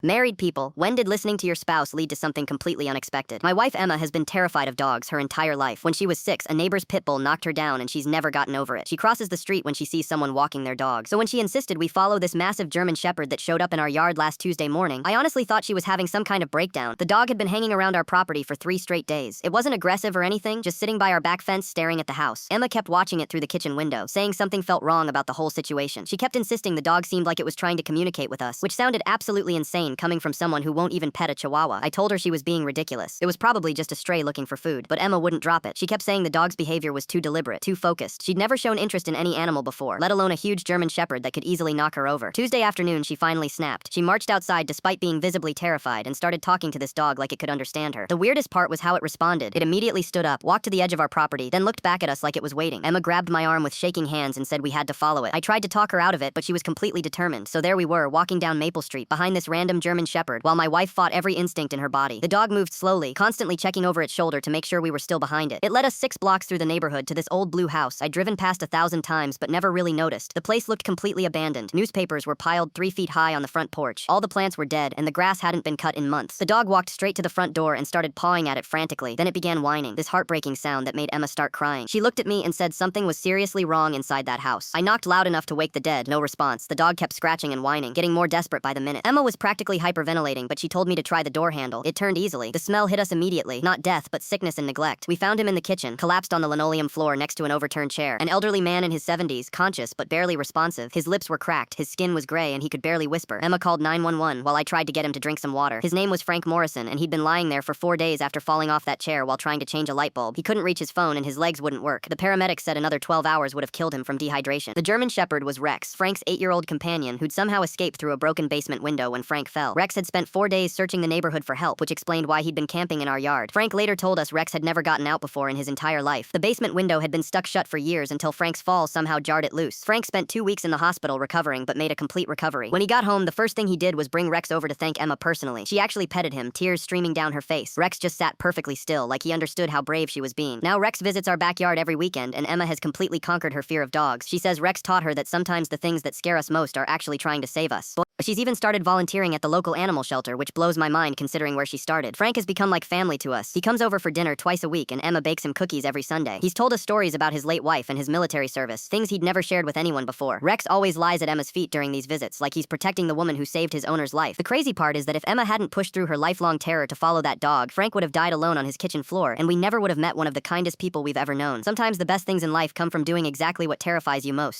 Married people, when did listening to your spouse lead to something completely unexpected? My wife Emma has been terrified of dogs her entire life. When she was 6, a neighbor's pit bull knocked her down and she's never gotten over it. She crosses the street when she sees someone walking their dog. So when she insisted we follow this massive German Shepherd that showed up in our yard last Tuesday morning, I honestly thought she was having some kind of breakdown. The dog had been hanging around our property for 3 straight days. It wasn't aggressive or anything, just sitting by our back fence staring at the house. Emma kept watching it through the kitchen window, saying something felt wrong about the whole situation. She kept insisting the dog seemed like it was trying to communicate with us, which sounded absolutely insane coming from someone who won't even pet a chihuahua. I told her she was being ridiculous. It was probably just a stray looking for food, but Emma wouldn't drop it. She kept saying the dog's behavior was too deliberate, too focused. She'd never shown interest in any animal before, let alone a huge German Shepherd that could easily knock her over. Tuesday afternoon, she finally snapped. She marched outside despite being visibly terrified and started talking to this dog like it could understand her. The weirdest part was how it responded. It immediately stood up, walked to the edge of our property, then looked back at us like it was waiting. Emma grabbed my arm with shaking hands and said we had to follow it. I tried to talk her out of it, but she was completely determined. So there we were, walking down Maple Street behind this random German Shepherd, while my wife fought every instinct in her body. The dog moved slowly, constantly checking over its shoulder to make sure we were still behind it. It led us 6 blocks through the neighborhood to this old blue house I'd driven past 1,000 times but never really noticed. The place looked completely abandoned. Newspapers were piled 3 feet high on the front porch. All the plants were dead, and the grass hadn't been cut in months. The dog walked straight to the front door and started pawing at it frantically. Then it began whining, this heartbreaking sound that made Emma start crying. She looked at me and said something was seriously wrong inside that house. I knocked loud enough to wake the dead. No response. The dog kept scratching and whining, getting more desperate by the minute. Emma was practically hyperventilating, but she told me to try the door handle. It turned easily. The smell hit us immediately. Not death, but sickness and neglect. We found him in the kitchen, collapsed on the linoleum floor next to an overturned chair. An elderly man in his 70s, conscious but barely responsive. His lips were cracked, his skin was gray, and he could barely whisper. Emma called 911 while I tried to get him to drink some water. His name was Frank Morrison, and he'd been lying there for 4 days after falling off that chair while trying to change a light bulb. He couldn't reach his phone and his legs wouldn't work. The paramedics said another 12 hours would have killed him from dehydration. The German Shepherd was Rex, Frank's 8-year-old companion who'd somehow escaped through a broken basement window when Frank fell. Rex had spent 4 days searching the neighborhood for help, which explained why he'd been camping in our yard. Frank later told us Rex had never gotten out before in his entire life. The basement window had been stuck shut for years until Frank's fall somehow jarred it loose. Frank spent 2 weeks in the hospital recovering, but made a complete recovery. When he got home, the first thing he did was bring Rex over to thank Emma personally. She actually petted him, tears streaming down her face. Rex just sat perfectly still, like he understood how brave she was being. Now Rex visits our backyard every weekend, and Emma has completely conquered her fear of dogs. She says Rex taught her that sometimes the things that scare us most are actually trying to save us. She's even started volunteering at the local animal shelter, which blows my mind considering where she started. Frank has become like family to us. He comes over for dinner twice a week, and Emma bakes him cookies every Sunday. He's told us stories about his late wife and his military service, things he'd never shared with anyone before. Rex always lies at Emma's feet during these visits, like he's protecting the woman who saved his owner's life. The crazy part is that if Emma hadn't pushed through her lifelong terror to follow that dog, Frank would have died alone on his kitchen floor, and we never would have met one of the kindest people we've ever known. Sometimes the best things in life come from doing exactly what terrifies you most.